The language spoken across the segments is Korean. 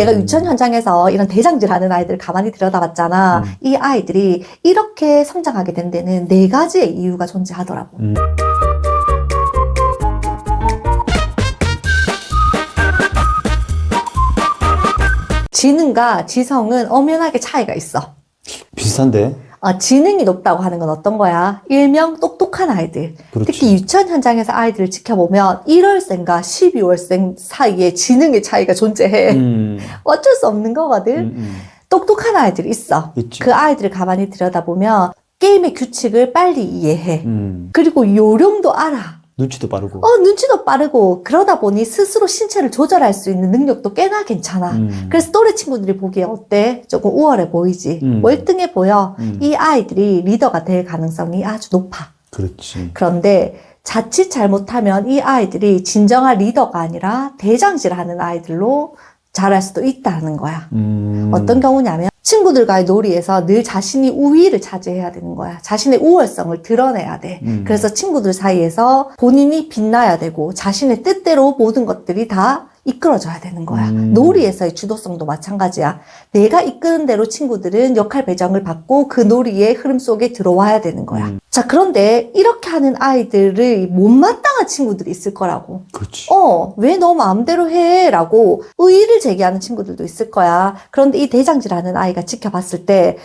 내가 유치원 현장에서 이런 대장질 하는 아이들을 가만히 들여다봤잖아. 이 아이들이 이렇게 성장하게 된 데는 4가지의 이유가 존재하더라고. 지능과 지성은 엄연하게 차이가 있어. 비슷한데? 지능이 높다고 하는 건 어떤 거야? 일명 똑똑한 아이들. 그렇지. 특히 유치원 현장에서 아이들을 지켜보면 1월생과 12월생 사이에 지능의 차이가 존재해. 어쩔 수 없는 거거든. 똑똑한 아이들이 있어. 있지. 그 아이들을 가만히 들여다보면 게임의 규칙을 빨리 이해해. 그리고 요령도 알아. 눈치도 빠르고. 눈치도 빠르고 그러다 보니 스스로 신체를 조절할 수 있는 능력도 꽤나 괜찮아. 그래서 또래 친구들이 보기에 어때? 조금 우월해 보이지. 월등해 보여. 이 아이들이 리더가 될 가능성이 아주 높아. 그렇지. 그런데 자칫 잘못하면 이 아이들이 진정한 리더가 아니라 대장질하는 아이들로 자랄 수도 있다는 거야. 어떤 경우냐면 친구들과의 놀이에서 늘 자신이 우위를 차지해야 되는 거야. 자신의 우월성을 드러내야 돼. 그래서 친구들 사이에서 본인이 빛나야 되고 자신의 뜻대로 모든 것들이 다 이끌어져야 되는 거야. 놀이에서의 주도성도 마찬가지야. 내가 이끄는 대로 친구들은 역할 배정을 받고 그 놀이의 흐름 속에 들어와야 되는 거야. 자, 그런데 이렇게 하는 아이들을 못마땅한 친구들이 있을 거라고. 그렇지. 왜 너 마음대로 해? 라고 의의를 제기하는 친구들도 있을 거야. 그런데 이 대장질하는 아이가 지켜봤을 때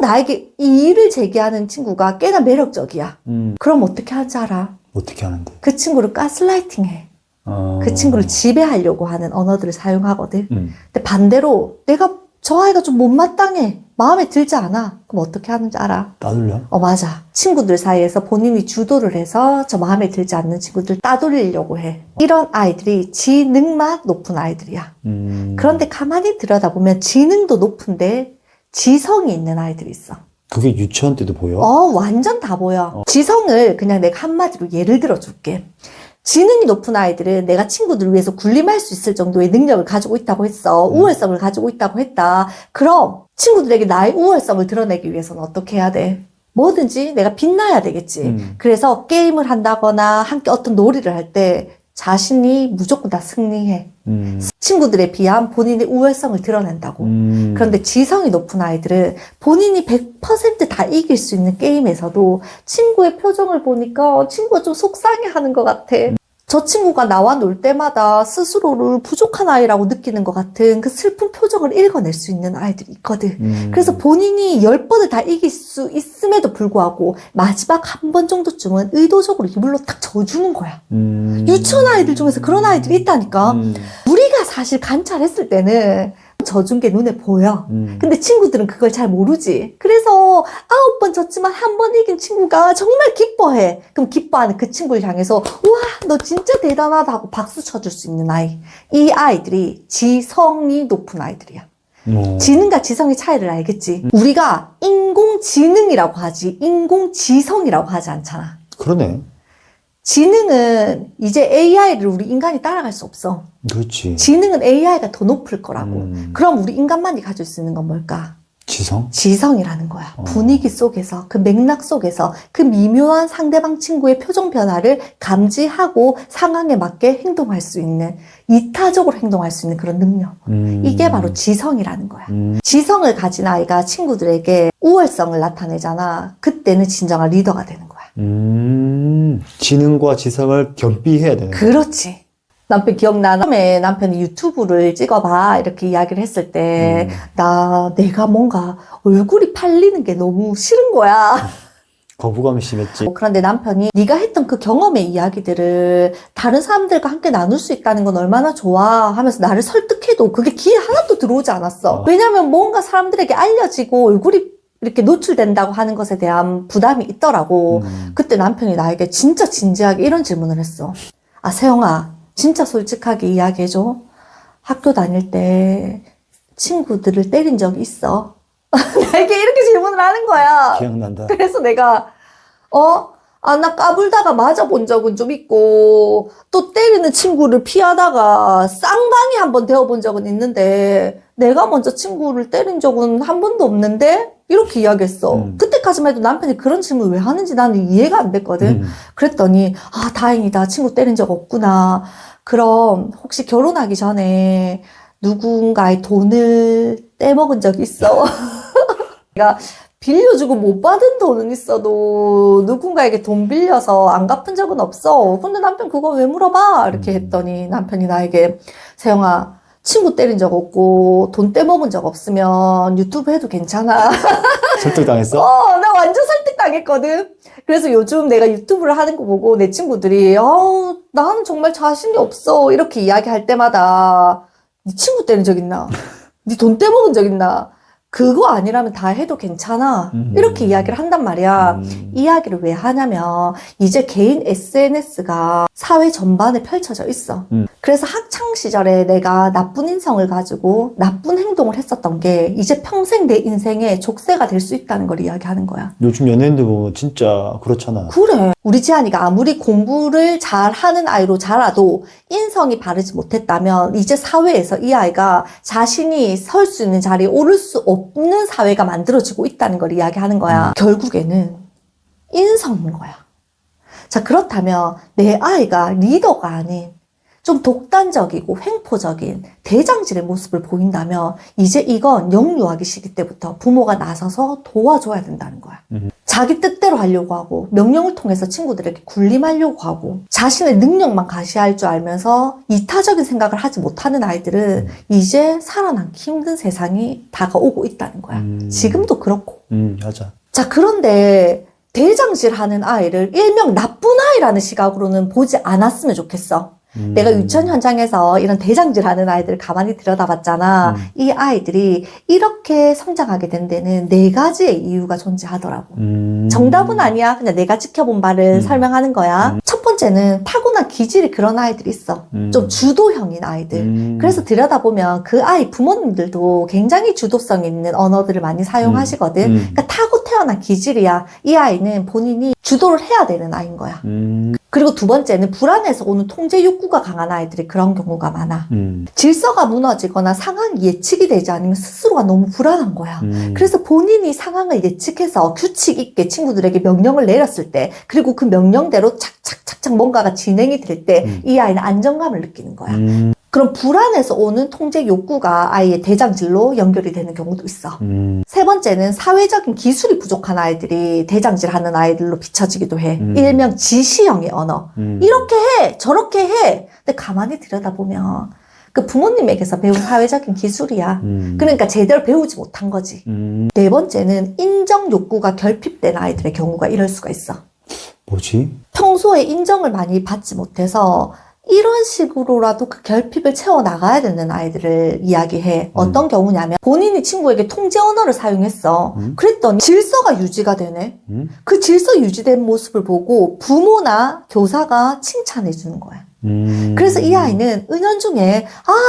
나에게 이의를 제기하는 친구가 꽤나 매력적이야. 그럼 어떻게 하는지 알아? 어떻게 하는데? 그 친구를 가스라이팅해. 그 친구를 지배하려고 하는 언어들을 사용하거든. 근데 반대로 내가 저 아이가 좀 못마땅해. 마음에 들지 않아. 그럼 어떻게 하는지 알아? 따돌려? 맞아. 친구들 사이에서 본인이 주도를 해서 저 마음에 들지 않는 친구들 따돌리려고 해. 이런 아이들이 지능만 높은 아이들이야. 그런데 가만히 들여다보면 지능도 높은데 지성이 있는 아이들이 있어. 그게 유치원 때도 보여? 완전 다 보여. 지성을 그냥 내가 한마디로 예를 들어 줄게. 지능이 높은 아이들은 내가 친구들을 위해서 군림할 수 있을 정도의 능력을 가지고 있다고 했어. 우월성을 가지고 있다고 했다. 그럼 친구들에게 나의 우월성을 드러내기 위해서는 어떻게 해야 돼? 뭐든지 내가 빛나야 되겠지. 그래서 게임을 한다거나 함께 어떤 놀이를 할 때 자신이 무조건 다 승리해. 친구들에 비한 본인의 우월성을 드러낸다고. 그런데 지성이 높은 아이들은 본인이 100%다 이길 수 있는 게임에서도 친구의 표정을 보니까 친구가 좀 속상해하는 것 같아. 저 친구가 나와 놀 때마다 스스로를 부족한 아이라고 느끼는 것 같은 그 슬픈 표정을 읽어낼 수 있는 아이들이 있거든. 그래서 본인이 10번을 다 이길 수 있음에도 불구하고 마지막 한 번 정도쯤은 의도적으로 이불로 딱 져주는 거야. 유치원 아이들 중에서 그런 아이들이 있다니까. 우리가 사실 관찰했을 때는 져준 게 눈에 보여. 근데 친구들은 그걸 잘 모르지. 그래서 9번 졌지만 한 번 이긴 친구가 정말 기뻐해. 그럼 기뻐하는 그 친구를 향해서 우와 너 진짜 대단하다 하고 박수 쳐줄 수 있는 아이. 이 아이들이 지성이 높은 아이들이야. 지능과 지성의 차이를 알겠지. 우리가 인공지능이라고 하지 인공지성이라고 하지 않잖아. 그러네. 지능은 이제 AI를 우리 인간이 따라갈 수 없어. 그렇지. 지능은 AI가 더 높을 거라고. 그럼 우리 인간만이 가질 수 있는 건 뭘까? 지성? 지성이라는 거야. 분위기 속에서, 그 맥락 속에서 그 미묘한 상대방 친구의 표정 변화를 감지하고 상황에 맞게 행동할 수 있는, 이타적으로 행동할 수 있는 그런 능력. 이게 바로 지성이라는 거야. 지성을 가진 아이가 친구들에게 우월성을 나타내잖아. 그때는 진정한 리더가 되는 거야. 지능과 지성을 겸비해야 되는 거야. 그렇지. 남편 기억나? 남편이 유튜브를 찍어봐 이렇게 이야기를 했을 때 내가 뭔가 얼굴이 팔리는 게 너무 싫은 거야. 거부감이 심했지. 그런데 남편이 네가 했던 그 경험의 이야기들을 다른 사람들과 함께 나눌 수 있다는 건 얼마나 좋아 하면서 나를 설득해도 그게 귀에 하나도 들어오지 않았어. 왜냐면 뭔가 사람들에게 알려지고 얼굴이 이렇게 노출된다고 하는 것에 대한 부담이 있더라고. 그때 남편이 나에게 진짜 진지하게 이런 질문을 했어. 세영아, 진짜 솔직하게 이야기해줘. 학교 다닐 때 친구들을 때린 적이 있어? 나에게 이렇게 질문을 하는 거야. 기억난다. 그래서 내가 나 까불다가 맞아본 적은 좀 있고 또 때리는 친구를 피하다가 쌍방이 한번 되어본 적은 있는데 내가 먼저 친구를 때린 적은 한 번도 없는데? 이렇게 이야기했어. 그때까지만 해도 남편이 그런 질문을 왜 하는지 나는 이해가 안 됐거든. 그랬더니 다행이다. 친구 때린 적 없구나. 그럼 혹시 결혼하기 전에 누군가의 돈을 떼먹은 적이 있어. 내가 빌려주고 못 받은 돈은 있어도 누군가에게 돈 빌려서 안 갚은 적은 없어. 근데 남편 그거 왜 물어봐? 이렇게 했더니 남편이 나에게 세영아, 친구 때린 적 없고 돈 떼먹은 적 없으면 유튜브 해도 괜찮아. 설득당했어? 나 완전 설득당했거든. 그래서 요즘 내가 유튜브를 하는 거 보고 내 친구들이 나는 정말 자신이 없어 이렇게 이야기할 때마다 네 친구 때린 적 있나? 네 돈 떼먹은 적 있나? 그거 아니라면 다 해도 괜찮아. 이렇게 이야기를 한단 말이야. 이야기를 왜 하냐면 이제 개인 SNS가 사회 전반에 펼쳐져 있어. 그래서 학창 시절에 내가 나쁜 인성을 가지고 나쁜 행동을 했었던 게 이제 평생 내 인생에 족쇄가 될 수 있다는 걸 이야기하는 거야. 요즘 연예인들 보면 진짜 그렇잖아. 그래. 우리 지안이가 아무리 공부를 잘하는 아이로 자라도 인성이 바르지 못했다면 이제 사회에서 이 아이가 자신이 설 수 있는 자리에 오를 수 없는 사회가 만들어지고 있다는 걸 이야기하는 거야. 결국에는 인성인 거야. 자, 그렇다면 내 아이가 리더가 아닌 좀 독단적이고 횡포적인 대장질의 모습을 보인다면 이제 이건 영유아기 시기 때부터 부모가 나서서 도와줘야 된다는 거야. 자기 뜻대로 하려고 하고 명령을 통해서 친구들에게 군림하려고 하고 자신의 능력만 가시할 줄 알면서 이타적인 생각을 하지 못하는 아이들은 이제 살아남기 힘든 세상이 다가오고 있다는 거야. 지금도 그렇고. 맞아. 자, 그런데 대장질하는 아이를 일명 나쁜 아이라는 시각으로는 보지 않았으면 좋겠어. 내가 유치원 현장에서 이런 대장질하는 아이들을 가만히 들여다봤잖아. 이 아이들이 이렇게 성장하게 된 데는 4가지의 이유가 존재하더라고. 정답은 아니야. 그냥 내가 지켜본 바를 설명하는 거야. 첫 번째는 타고난 기질이 그런 아이들이 있어. 좀 주도형인 아이들. 그래서 들여다보면 그 아이 부모님들도 굉장히 주도성 있는 언어들을 많이 사용하시거든. 그러니까 타고 태어난 기질이야. 이 아이는 본인이 주도를 해야 되는 아이인 거야. 그리고 두 번째는 불안해서 오는 통제 욕구가 강한 아이들이 그런 경우가 많아. 질서가 무너지거나 상황이 예측이 되지 않으면 스스로가 너무 불안한 거야. 그래서 본인이 상황을 예측해서 규칙 있게 친구들에게 명령을 내렸을 때, 그리고 그 명령대로 착착착착 뭔가가 진행이 될 때 이 아이는 안정감을 느끼는 거야. 그럼 불안해서 오는 통제 욕구가 아이의 대장질로 연결이 되는 경우도 있어. 세 번째는 사회적인 기술이 부족한 아이들이 대장질하는 아이들로 비춰지기도 해. 일명 지시형의 언어. 이렇게 해, 저렇게 해. 근데 가만히 들여다보면 그 부모님에게서 배운 사회적인 기술이야. 그러니까 제대로 배우지 못한 거지. 네 번째는 인정 욕구가 결핍된 아이들의 경우가 이럴 수가 있어. 뭐지? 평소에 인정을 많이 받지 못해서 이런 식으로라도 그 결핍을 채워나가야 되는 아이들을 이야기해. 어떤 경우냐면 본인이 친구에게 통제 언어를 사용했어. 그랬더니 질서가 유지가 되네. 그 질서 유지된 모습을 보고 부모나 교사가 칭찬해 주는 거야. 그래서 이 아이는 은연중에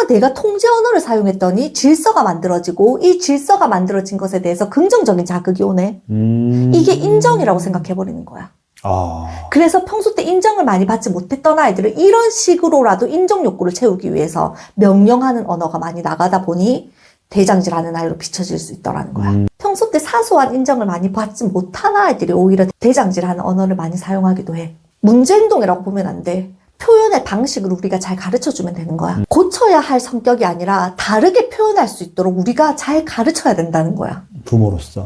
내가 통제 언어를 사용했더니 질서가 만들어지고 이 질서가 만들어진 것에 대해서 긍정적인 자극이 오네. 이게 인정이라고 생각해버리는 거야. 그래서 평소 때 인정을 많이 받지 못했던 아이들은 이런 식으로라도 인정 욕구를 채우기 위해서 명령하는 언어가 많이 나가다 보니 대장질하는 아이로 비춰질 수 있더라는 거야. 평소 때 사소한 인정을 많이 받지 못한 아이들이 오히려 대장질하는 언어를 많이 사용하기도 해. 문제행동이라고 보면 안 돼. 표현의 방식을 우리가 잘 가르쳐주면 되는 거야. 고쳐야 할 성격이 아니라 다르게 표현할 수 있도록 우리가 잘 가르쳐야 된다는 거야. 부모로서.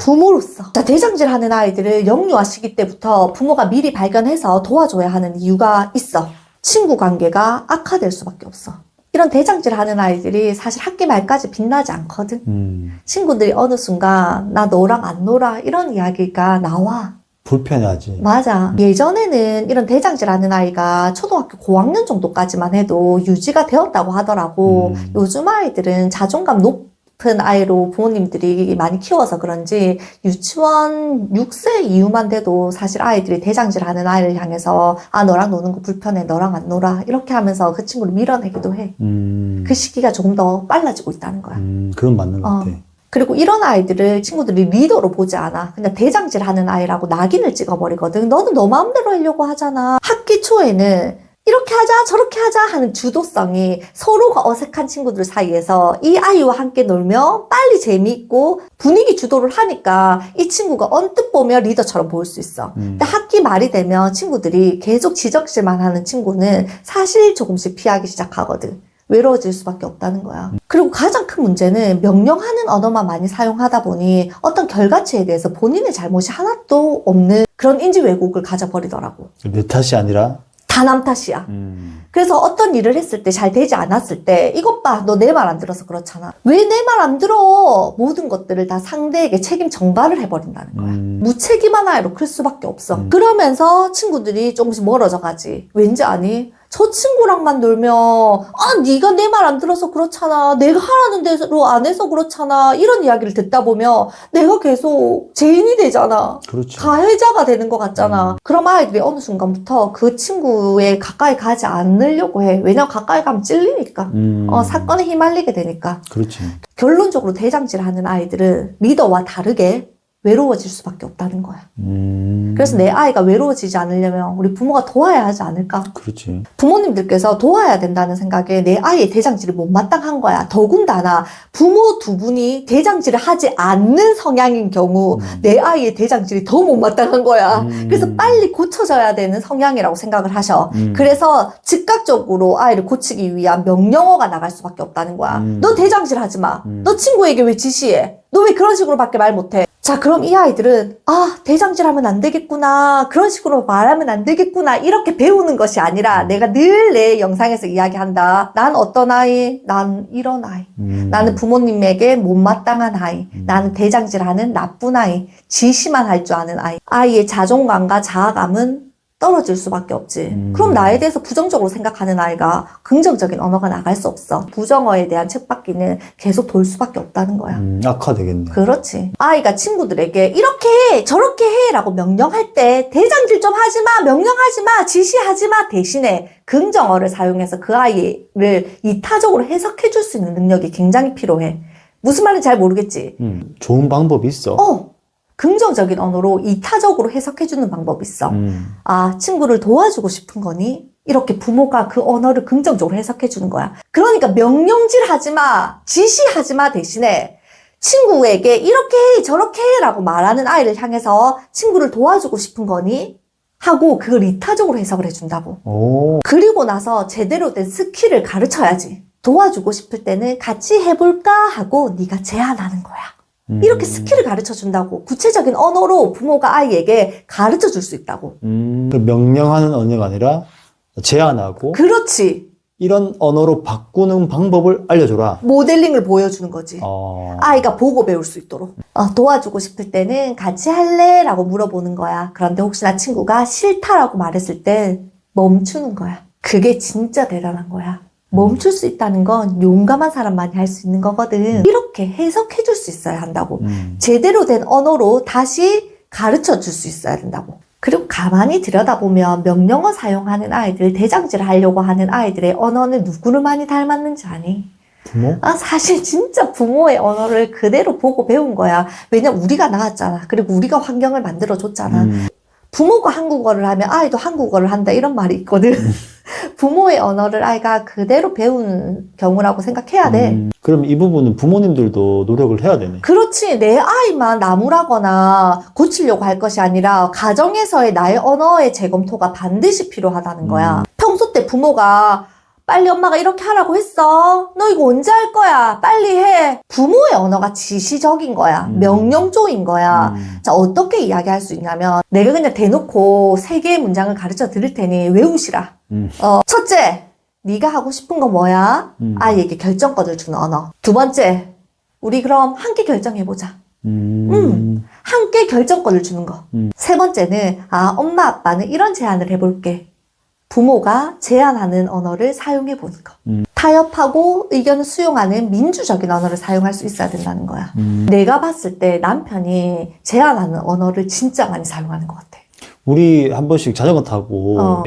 자, 대장질하는 아이들을 영유아 시기 때부터 부모가 미리 발견해서 도와줘야 하는 이유가 있어. 친구 관계가 악화될 수밖에 없어. 이런 대장질하는 아이들이 사실 학기 말까지 빛나지 않거든. 친구들이 어느 순간 나 너랑 안 놀아 이런 이야기가 나와. 불편해하지. 맞아. 예전에는 이런 대장질하는 아이가 초등학교 고학년 정도까지만 해도 유지가 되었다고 하더라고. 요즘 아이들은 자존감 높은 아이로 부모님들이 많이 키워서 그런지 유치원 6세 이후만 돼도 사실 아이들이 대장질하는 아이를 향해서 너랑 노는 거 불편해, 너랑 안 놀아 이렇게 하면서 그 친구를 밀어내기도 해. 그 시기가 조금 더 빨라지고 있다는 거야. 그건 맞는 것 같아. 그리고 이런 아이들을 친구들이 리더로 보지 않아. 그냥 대장질하는 아이라고 낙인을 찍어버리거든. 너는 너 마음대로 하려고 하잖아. 학기 초에는 이렇게 하자 저렇게 하자 하는 주도성이 서로가 어색한 친구들 사이에서 이 아이와 함께 놀면 빨리 재미있고 분위기 주도를 하니까 이 친구가 언뜻 보면 리더처럼 보일 수 있어. 근데 학기 말이 되면 친구들이 계속 지적질만 하는 친구는 사실 조금씩 피하기 시작하거든. 외로워질 수밖에 없다는 거야. 그리고 가장 큰 문제는 명령하는 언어만 많이 사용하다 보니 어떤 결과치에 대해서 본인의 잘못이 하나도 없는 그런 인지 왜곡을 가져버리더라고. 내 탓이 아니라? 다 남 탓이야. 그래서 어떤 일을 했을 때 잘 되지 않았을 때 이것 봐, 너 내 말 안 들어서 그렇잖아. 왜 내 말 안 들어? 모든 것들을 다 상대에게 책임 전가를 해버린다는 거야. 무책임한 아이로 클 수밖에 없어. 그러면서 친구들이 조금씩 멀어져 가지. 왠지 아니? 저 친구랑만 놀면 네가 내 말 안 들어서 그렇잖아. 내가 하라는 대로 안 해서 그렇잖아. 이런 이야기를 듣다 보면 내가 계속 죄인이 되잖아. 그렇죠. 가해자가 되는 것 같잖아. 그럼 아이들이 어느 순간부터 그 친구에 가까이 가지 않으려고 해. 왜냐면 가까이 가면 찔리니까. 사건에 휘말리게 되니까. 그렇지. 결론적으로 대장질하는 아이들은 리더와 다르게 외로워질 수밖에 없다는 거야. 그래서 내 아이가 외로워지지 않으려면 우리 부모가 도와야 하지 않을까? 그렇지. 부모님들께서 도와야 된다는 생각에 내 아이의 대장질이 못마땅한 거야. 더군다나 부모 두 분이 대장질을 하지 않는 성향인 경우 내 아이의 대장질이 더 못마땅한 거야. 그래서 빨리 고쳐져야 되는 성향이라고 생각을 하셔. 그래서 즉각적으로 아이를 고치기 위한 명령어가 나갈 수밖에 없다는 거야. 너 대장질 하지 마. 너 친구에게 왜 지시해? 너 왜 그런 식으로밖에 말 못해? 자, 그럼 이 아이들은 대장질하면 안 되겠구나. 그런 식으로 말하면 안 되겠구나. 이렇게 배우는 것이 아니라 내가 늘 내 영상에서 이야기한다. 난 어떤 아이? 난 이런 아이. 나는 부모님에게 못마땅한 아이. 나는 대장질하는 나쁜 아이. 지시만 할 줄 아는 아이. 아이의 자존감과 자아감은 떨어질 수밖에 없지. 그럼 나에 대해서 부정적으로 생각하는 아이가 긍정적인 언어가 나갈 수 없어. 부정어에 대한 책받기는 계속 돌 수밖에 없다는 거야. 악화되겠네. 그렇지. 아이가 친구들에게 이렇게 해, 저렇게 해 라고 명령할 때 대장질 좀 하지 마, 명령하지 마, 지시하지 마 대신에 긍정어를 사용해서 그 아이를 이타적으로 해석해 줄 수 있는 능력이 굉장히 필요해. 무슨 말인지 잘 모르겠지? 좋은 방법이 있어. 긍정적인 언어로 이타적으로 해석해주는 방법이 있어. 친구를 도와주고 싶은 거니? 이렇게 부모가 그 언어를 긍정적으로 해석해주는 거야. 그러니까 명령질 하지 마, 지시하지 마 대신에 친구에게 이렇게 해, 저렇게 해 라고 말하는 아이를 향해서 친구를 도와주고 싶은 거니? 하고 그걸 이타적으로 해석을 해준다고. 그리고 나서 제대로 된 스킬을 가르쳐야지. 도와주고 싶을 때는 같이 해볼까 하고 네가 제안하는 거야. 이렇게 스킬을 가르쳐 준다고. 구체적인 언어로 부모가 아이에게 가르쳐 줄 수 있다고. 명령하는 언어가 아니라 제안하고. 그렇지. 이런 언어로 바꾸는 방법을 알려줘라. 모델링을 보여주는 거지. 아이가 보고 배울 수 있도록. 도와주고 싶을 때는 같이 할래? 라고 물어보는 거야. 그런데 혹시나 친구가 싫다라고 말했을 때 멈추는 거야. 그게 진짜 대단한 거야. 멈출 수 있다는 건 용감한 사람만이 할 수 있는 거거든. 이렇게 해석해 줄 수 있어야 한다고. 제대로 된 언어로 다시 가르쳐 줄 수 있어야 된다고. 그리고 가만히 들여다보면 명령어 사용하는 아이들, 대장질을 하려고 하는 아이들의 언어는 누구를 많이 닮았는지 아니? 부모? 사실 진짜 부모의 언어를 그대로 보고 배운 거야. 왜냐면 우리가 낳았잖아. 그리고 우리가 환경을 만들어줬잖아. 부모가 한국어를 하면 아이도 한국어를 한다 이런 말이 있거든. 부모의 언어를 아이가 그대로 배운 경우라고 생각해야 돼. 그럼 이 부분은 부모님들도 노력을 해야 되네. 그렇지. 내 아이만 나무라거나 고치려고 할 것이 아니라 가정에서의 나의 언어의 재검토가 반드시 필요하다는 거야. 평소 때 부모가 빨리 엄마가 이렇게 하라고 했어. 너 이거 언제 할 거야? 빨리 해. 부모의 언어가 지시적인 거야. 명령조인 거야. 자, 어떻게 이야기할 수 있냐면 내가 그냥 대놓고 3개의 문장을 가르쳐 드릴 테니 외우시라. 첫째, 네가 하고 싶은 거 뭐야? 아이에게 결정권을 주는 언어. 두 번째, 우리 그럼 함께 결정해보자. 함께 결정권을 주는 거. 세 번째는 엄마 아빠는 이런 제안을 해볼게. 부모가 제안하는 언어를 사용해 보는 거. 타협하고 의견을 수용하는 민주적인 언어를 사용할 수 있어야 된다는 거야. 내가 봤을 때 남편이 제안하는 언어를 진짜 많이 사용하는 것 같아. 우리 한 번씩 자전거 타고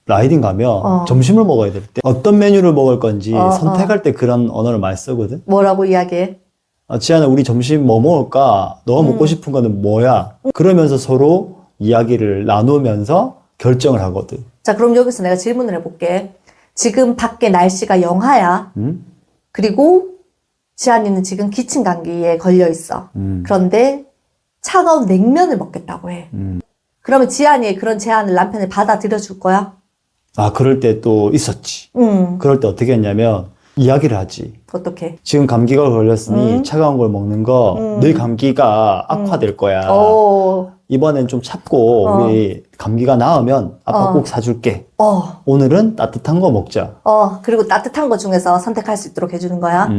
라이딩 가면 점심을 먹어야 될 때 어떤 메뉴를 먹을 건지 선택할 때 그런 언어를 많이 쓰거든. 뭐라고 이야기해? 지안아, 우리 점심 뭐 먹을까? 너가 먹고 싶은 거는 뭐야? 그러면서 서로 이야기를 나누면서 결정을 하거든. 자, 그럼 여기서 내가 질문을 해볼게. 지금 밖에 날씨가 영하야. 그리고 지안이는 지금 기침 감기에 걸려 있어. 그런데 차가운 냉면을 먹겠다고 해. 그러면 지안이의 그런 제안을 남편이 받아들여 줄 거야? 그럴 때 또 있었지. 그럴 때 어떻게 했냐면 이야기를 하지. 어떻게? 지금 감기가 걸렸으니 차가운 걸 먹는 거 늘 감기가 악화될 거야. 이번엔 좀 참고 우리 감기가 나으면 아빠 꼭 사줄게. 오늘은 따뜻한 거 먹자. 그리고 따뜻한 거 중에서 선택할 수 있도록 해주는 거야.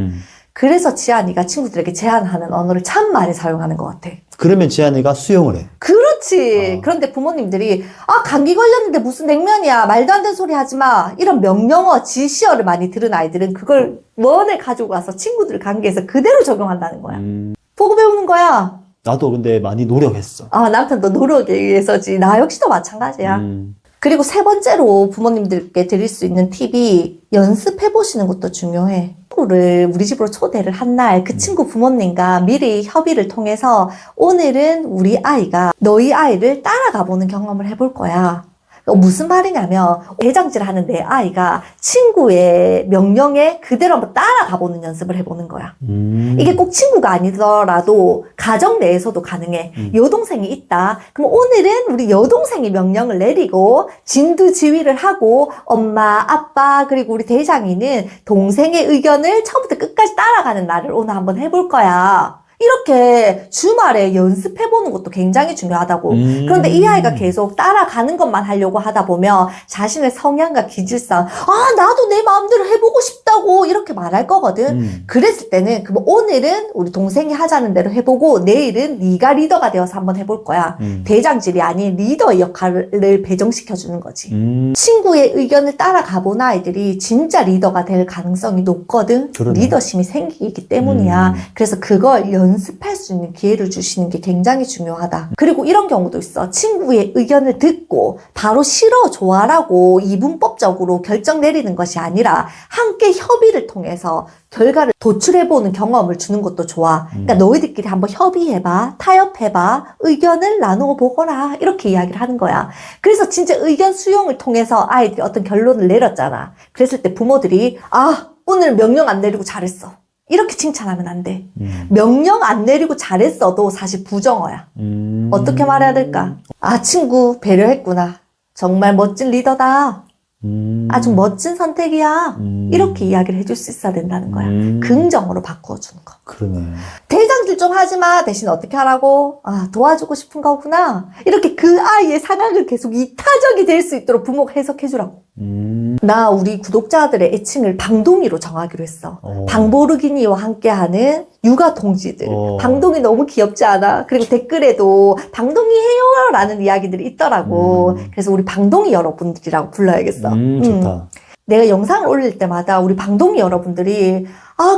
그래서 지안이가 친구들에게 제안하는 언어를 참 많이 사용하는 것 같아. 그러면 지안이가 수용을 해. 그렇지. 그런데 부모님들이 감기 걸렸는데 무슨 냉면이야. 말도 안 되는 소리 하지 마. 이런 명령어, 지시어를 많이 들은 아이들은 그걸 원에 가지고 가서 친구들 관계에서 그대로 적용한다는 거야. 보고 배우는 거야. 나도 근데 많이 노력했어. 남편도 노력에 의해서지. 나 역시도 마찬가지야. 그리고 세 번째로 부모님들께 드릴 수 있는 팁이 연습해 보시는 것도 중요해. 친구를 우리 집으로 초대를 한 날 그 친구 부모님과 미리 협의를 통해서 오늘은 우리 아이가 너희 아이를 따라가 보는 경험을 해볼 거야. 무슨 말이냐면 대장질 하는 내 아이가 친구의 명령에 그대로 한번 따라가 보는 연습을 해보는 거야. 이게 꼭 친구가 아니더라도 가정 내에서도 가능해. 여동생이 있다. 그럼 오늘은 우리 여동생이 명령을 내리고 진두지휘를 하고 엄마, 아빠 그리고 우리 대장이는 동생의 의견을 처음부터 끝까지 따라가는 날을 오늘 한번 해볼 거야. 이렇게 주말에 연습해보는 것도 굉장히 중요하다고. 그런데 이 아이가 계속 따라가는 것만 하려고 하다 보면 자신의 성향과 기질상 나도 내 마음대로 해보고 싶다고 이렇게 말할 거거든. 그랬을 때는 그럼 오늘은 우리 동생이 하자는 대로 해보고 내일은 네가 리더가 되어서 한번 해볼 거야. 대장질이 아닌 리더의 역할을 배정시켜주는 거지. 친구의 의견을 따라가본 아이들이 진짜 리더가 될 가능성이 높거든. 그러네. 리더심이 생기기 때문이야. 그래서 그걸 연습할 수 있는 기회를 주시는 게 굉장히 중요하다. 그리고 이런 경우도 있어. 친구의 의견을 듣고 바로 싫어, 좋아라고 이분법적으로 결정 내리는 것이 아니라 함께 협의를 통해서 결과를 도출해보는 경험을 주는 것도 좋아. 그러니까 너희들끼리 한번 협의해봐, 타협해봐, 의견을 나누어 보거라 이렇게 이야기를 하는 거야. 그래서 진짜 의견 수용을 통해서 아이들이 어떤 결론을 내렸잖아. 그랬을 때 부모들이 오늘 명령 안 내리고 잘했어. 이렇게 칭찬하면 안 돼. 명령 안 내리고 잘했어도 사실 부정어야. 어떻게 말해야 될까? 친구 배려했구나. 정말 멋진 리더다. 아주 멋진 선택이야. 이렇게 이야기를 해줄 수 있어야 된다는 거야. 긍정으로 바꾸어주는 거. 그러네. 대장질 좀 하지 마. 대신 어떻게 하라고? 도와주고 싶은 거구나. 이렇게 그 아이의 상황을 계속 이타적이 될 수 있도록 부모가 해석해주라고. 나 우리 구독자들의 애칭을 방동이로 정하기로 했어. 방보르기니와 함께하는 육아 동지들. 방동이 너무 귀엽지 않아? 그리고 댓글에도 방동이 해요 라는 이야기들이 있더라고. 그래서 우리 방동이 여러분들이라고 불러야겠어. 좋다. 내가 영상을 올릴 때마다 우리 방동이 여러분들이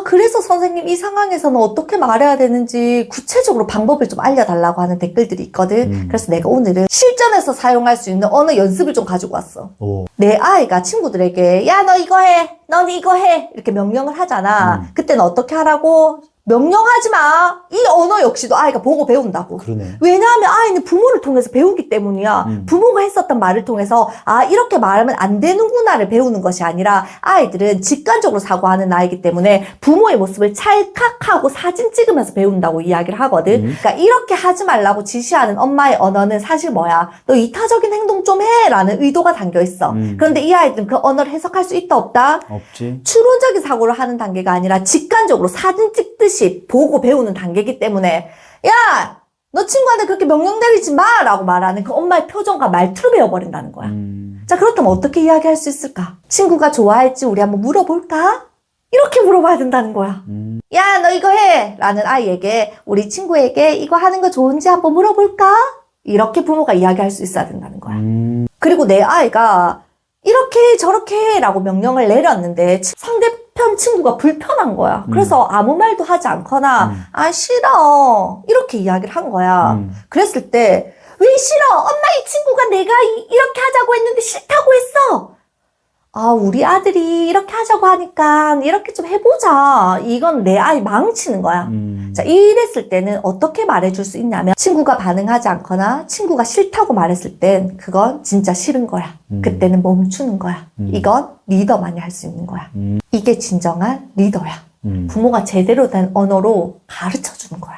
그래서 선생님 이 상황에서는 어떻게 말해야 되는지 구체적으로 방법을 좀 알려달라고 하는 댓글들이 있거든. 그래서 내가 오늘은 실전에서 사용할 수 있는 언어 연습을 좀 가지고 왔어. 내 아이가 친구들에게 야, 너 이거 해, 넌 이거 해 이렇게 명령을 하잖아. 그때는 어떻게 하라고? 명령하지 마. 이 언어 역시도 아이가 보고 배운다고. 그러네. 왜냐하면 아이는 부모를 통해서 배우기 때문이야. 부모가 했었던 말을 통해서 이렇게 말하면 안 되는구나를 배우는 것이 아니라 아이들은 직관적으로 사고하는 나이기 때문에 부모의 모습을 찰칵하고 사진 찍으면서 배운다고 이야기를 하거든. 그러니까 이렇게 하지 말라고 지시하는 엄마의 언어는 사실 뭐야? 너 이타적인 행동 좀 해 라는 의도가 담겨 있어. 그런데 이 아이들은 그 언어를 해석할 수 있다 없다? 없지. 추론적인 사고를 하는 단계가 아니라 직관적으로 사진 찍듯이 보고 배우는 단계이기 때문에 야! 너 친구한테 그렇게 명령 내리지 마! 라고 말하는 그 엄마의 표정과 말투로 배워버린다는 거야. 자, 그렇다면 어떻게 이야기할 수 있을까? 친구가 좋아할지 우리 한번 물어볼까? 이렇게 물어봐야 된다는 거야. 야, 너 이거 해! 라는 아이에게 우리 친구에게 이거 하는 거 좋은지 한번 물어볼까? 이렇게 부모가 이야기할 수 있어야 된다는 거야. 그리고 내 아이가 이렇게 저렇게 라고 명령을 내렸는데 상대편 친구가 불편한 거야. 그래서 아무 말도 하지 않거나 싫어 이렇게 이야기를 한 거야. 그랬을 때 왜 싫어? 엄마 이 친구가 내가 이렇게 하자고 했는데 싫다고 했어. 우리 아들이 이렇게 하자고 하니까 이렇게 좀 해보자. 이건 내 아이 망치는 거야. 자, 이랬을 때는 어떻게 말해줄 수 있냐면 친구가 반응하지 않거나 친구가 싫다고 말했을 땐 그건 진짜 싫은 거야. 그때는 멈추는 거야. 이건 리더만이 할 수 있는 거야. 이게 진정한 리더야. 부모가 제대로 된 언어로 가르쳐주는 거야.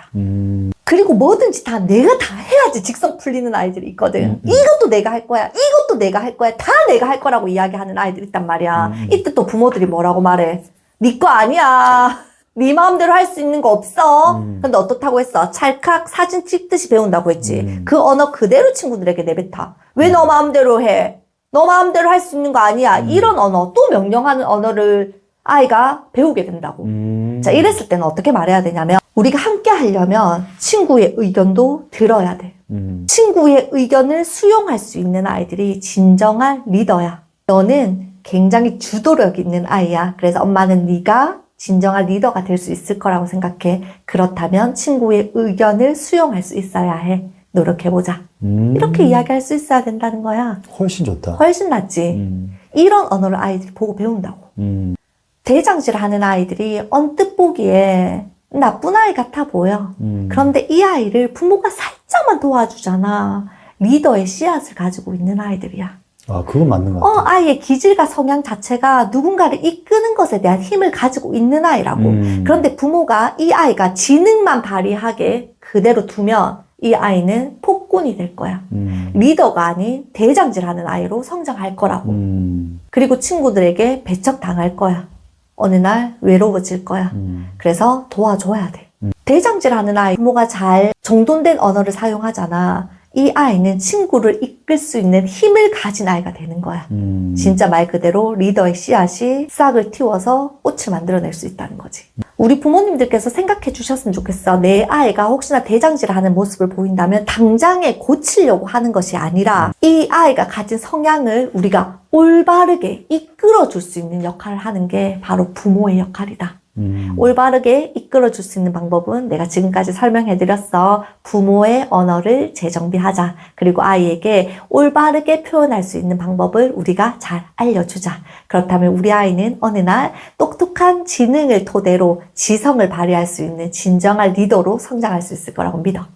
그리고 뭐든지 다 내가 다 해야지 직성 풀리는 아이들이 있거든. 이것도 내가 할 거야. 이것도 내가 할 거야. 다 내가 할 거라고 이야기하는 아이들이 있단 말이야. 이때 또 부모들이 뭐라고 말해? 네 거 아니야. 네 마음대로 할 수 있는 거 없어. 근데 어떻다고 했어? 찰칵 사진 찍듯이 배운다고 했지. 그 언어 그대로 친구들에게 내뱉어. 왜 너 마음대로 해? 너 마음대로 할 수 있는 거 아니야. 이런 언어, 또 명령하는 언어를 아이가 배우게 된다고. 자, 이랬을 때는 어떻게 말해야 되냐면, 우리가 함께 하려면 친구의 의견도 들어야 돼. 친구의 의견을 수용할 수 있는 아이들이 진정한 리더야. 너는 굉장히 주도력 있는 아이야. 그래서 엄마는 네가 진정한 리더가 될 수 있을 거라고 생각해. 그렇다면 친구의 의견을 수용할 수 있어야 해. 노력해보자. 이렇게 이야기할 수 있어야 된다는 거야. 훨씬 좋다. 훨씬 낫지. 이런 언어를 아이들이 보고 배운다고. 대장질하는 아이들이 언뜻 보기에 나쁜 아이 같아 보여. 그런데 이 아이를 부모가 살짝만 도와주잖아. 리더의 씨앗을 가지고 있는 아이들이야. 아, 그건 맞는 것 같아. 아이의 기질과 성향 자체가 누군가를 이끄는 것에 대한 힘을 가지고 있는 아이라고. 그런데 부모가 이 아이가 지능만 발휘하게 그대로 두면 이 아이는 폭군이 될 거야. 리더가 아닌 대장질하는 아이로 성장할 거라고. 그리고 친구들에게 배척당할 거야. 어느 날 외로워질 거야. 그래서 도와줘야 돼. 대장질하는 아이, 부모가 잘 정돈된 언어를 사용하잖아. 이 아이는 친구를 이끌 수 있는 힘을 가진 아이가 되는 거야. 진짜 말 그대로 리더의 씨앗이 싹을 틔워서 꽃을 만들어낼 수 있다는 거지. 우리 부모님들께서 생각해 주셨으면 좋겠어. 내 아이가 혹시나 대장질하는 모습을 보인다면 당장에 고치려고 하는 것이 아니라 이 아이가 가진 성향을 우리가 올바르게 이끌어 줄 수 있는 역할을 하는 게 바로 부모의 역할이다. 올바르게 이끌어줄 수 있는 방법은 내가 지금까지 설명해드렸어. 부모의 언어를 재정비하자. 그리고 아이에게 올바르게 표현할 수 있는 방법을 우리가 잘 알려주자. 그렇다면 우리 아이는 어느 날 똑똑한 지능을 토대로 지성을 발휘할 수 있는 진정한 리더로 성장할 수 있을 거라고 믿어.